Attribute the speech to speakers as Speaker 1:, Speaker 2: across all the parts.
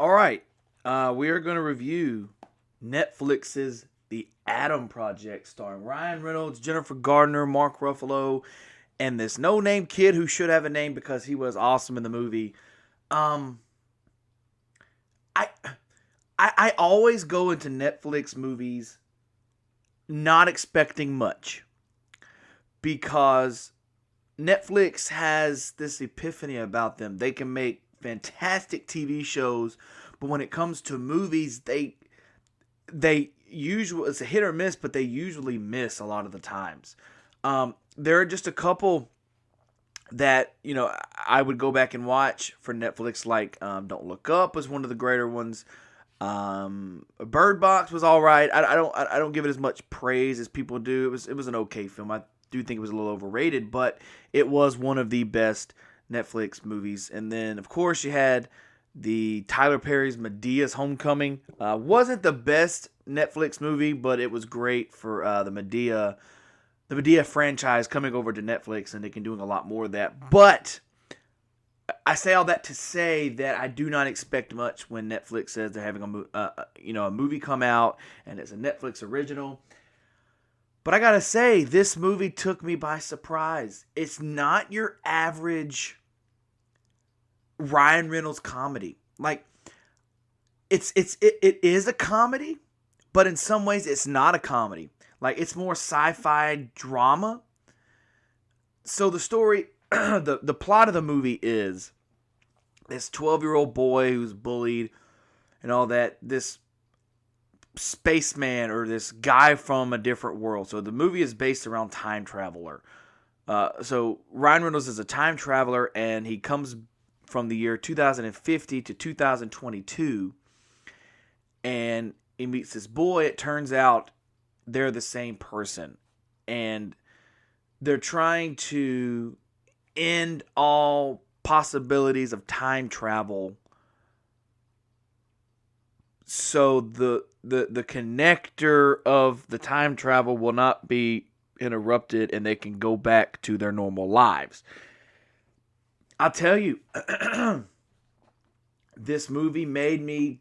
Speaker 1: All right. We are going to review Netflix's The Adam Project, starring Ryan Reynolds, Jennifer Gardner, Mark Ruffalo, and this no-name kid who should have a name because he was awesome in the movie. Um, I, I always go into Netflix movies not expecting much because Netflix has this epiphany about them. They can make fantastic TV shows, but when it comes to movies, they usually, it's a hit or miss, but they usually miss a lot of the times. There are just a couple that I would go back and watch for Netflix, like Don't Look Up was one of the greater ones. Bird Box was all right. I don't give it as much praise as people do. It was an okay film. I do think it was a little overrated, but it was one of the best Netflix movies. And then of course you had the Tyler Perry's Medea's Homecoming. Wasn't the best Netflix movie, but it was great for the Medea franchise coming over to Netflix, and they can do a lot more of that. But I say all that to say that I do not expect much when Netflix says they're having a movie come out and it's a Netflix original. But I gotta say, this movie took me by surprise. It's not your average Ryan Reynolds comedy. Like, it is a comedy, but in some ways it's not a comedy. Like, it's more sci-fi drama. So the story, the plot of the movie is this 12-year-old boy who's bullied and all that, this spaceman or this guy from a different world. So the movie is based around time traveler. So Ryan Reynolds is a time traveler, and he comes from the year 2050 to 2022, and he meets this boy. It turns out they're the same person, and they're trying to end all possibilities of time travel, so the connector of the time travel will not be interrupted and they can go back to their normal lives. I'll tell you, this movie made me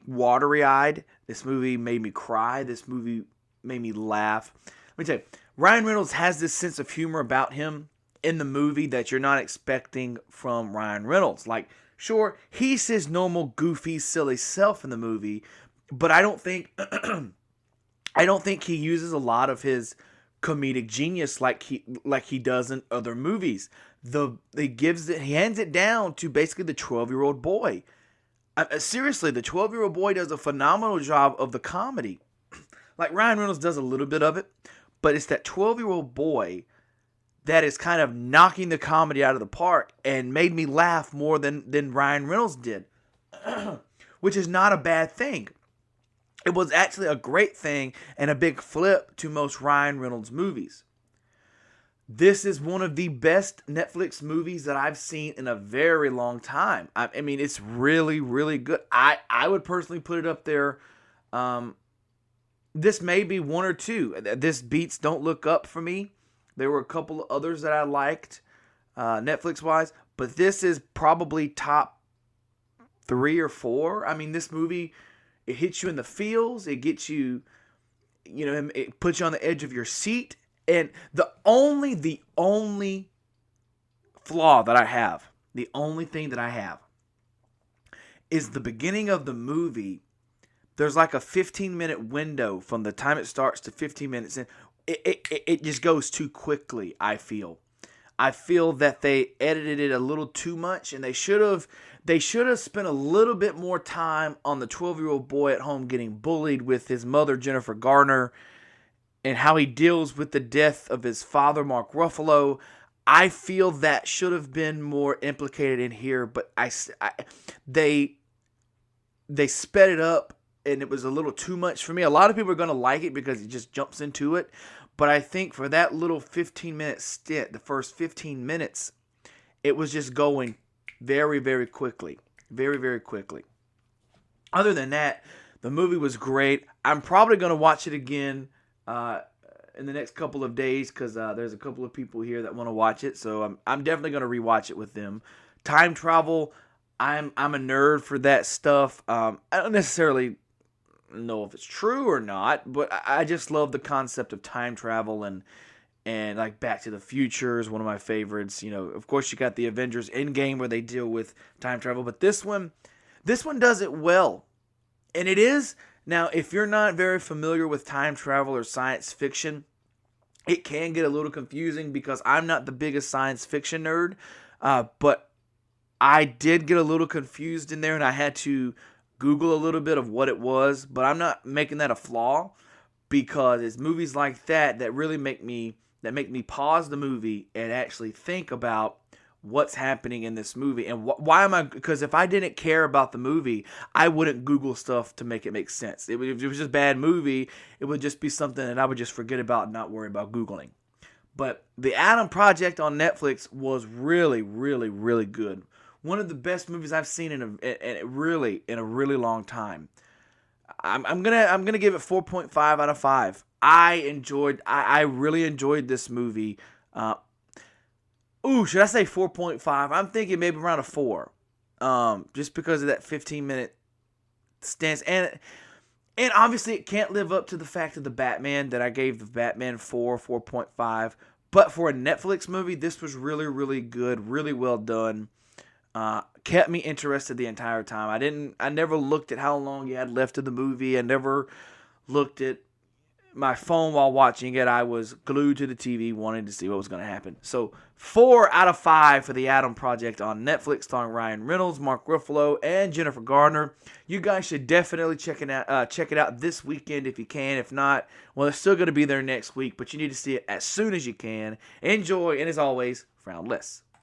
Speaker 1: watery-eyed. This movie made me cry. This movie made me laugh. Let me tell you, Ryan Reynolds has this sense of humor about him in the movie that you're not expecting from Ryan Reynolds. Like, sure, he's his normal goofy, silly self in the movie, but I don't think he uses a lot of his comedic genius like he does in other movies. He hands it down to basically the 12-year-old boy. Seriously, the 12-year-old boy does a phenomenal job of the comedy. Like, Ryan Reynolds does a little bit of it, but it's that 12-year-old boy that is kind of knocking the comedy out of the park and made me laugh more than Ryan Reynolds did, which is not a bad thing. It was actually a great thing and a big flip to most Ryan Reynolds movies. This is one of the best Netflix movies that I've seen in a very long time. I mean, it's really, really good. I would personally put it up there. This may be one or two. This beats Don't Look Up for me. There were a couple of others that I liked, Netflix-wise, but this is probably top 3 or 4. I mean, this movie, it hits you in the feels. It gets you, it puts you on the edge of your seat. And the only flaw that I have, the only thing that I have, is the beginning of the movie. There's like a 15-minute window from the time it starts to 15 minutes in. It just goes too quickly, I feel. I feel that they edited it a little too much, and they should have spent a little bit more time on the 12-year-old boy at home getting bullied with his mother, Jennifer Garner, and how he deals with the death of his father, Mark Ruffalo. I feel that should have been more implicated in here, but they sped it up, and it was a little too much for me. A lot of people are going to like it because it just jumps into it, but I think for that little 15-minute stint, the first 15 minutes, it was just going very, very quickly. Very, very quickly. Other than that, the movie was great. I'm probably going to watch it again in the next couple of days because there's a couple of people here that want to watch it, so I'm definitely going to rewatch it with them. Time travel, I'm a nerd for that stuff. I don't necessarily know if it's true or not, but I just love the concept of time travel and like Back to the Future is one of my favorites. You know, of course you got the Avengers Endgame where they deal with time travel, but this one does it well. And it is now if you're not very familiar with time travel or science fiction, it can get a little confusing because I'm not the biggest science fiction nerd, but I did get a little confused in there and I had to Google a little bit of what it was, but I'm not making that a flaw because it's movies like that really make me pause the movie and actually think about what's happening in this movie and why am I, because if I didn't care about the movie, I wouldn't Google stuff to make it make sense. If it was just a bad movie, it would just be something that I would just forget about and not worry about Googling. But The Adam Project on Netflix was really, really, really good. One of the best movies I've seen in a really long time. I'm gonna give it 4.5 out of 5. I really enjoyed this movie. Should I say 4.5? I'm thinking maybe around a 4. Just because of that 15-minute stance and obviously it can't live up to the fact of the Batman that I gave the Batman 4.5. But for a Netflix movie, this was really, really good, really well done. Kept me interested the entire time. I never looked at how long you had left of the movie. I never looked at my phone while watching it. I was glued to the TV wanting to see what was going to happen. So 4 out of 5 for The Adam Project on Netflix, starring Ryan Reynolds, Mark Ruffalo, and Jennifer Garner. You guys should definitely check it out this weekend if you can. If not, well, it's still going to be there next week, but you need to see it as soon as you can. Enjoy, and as always, frown less.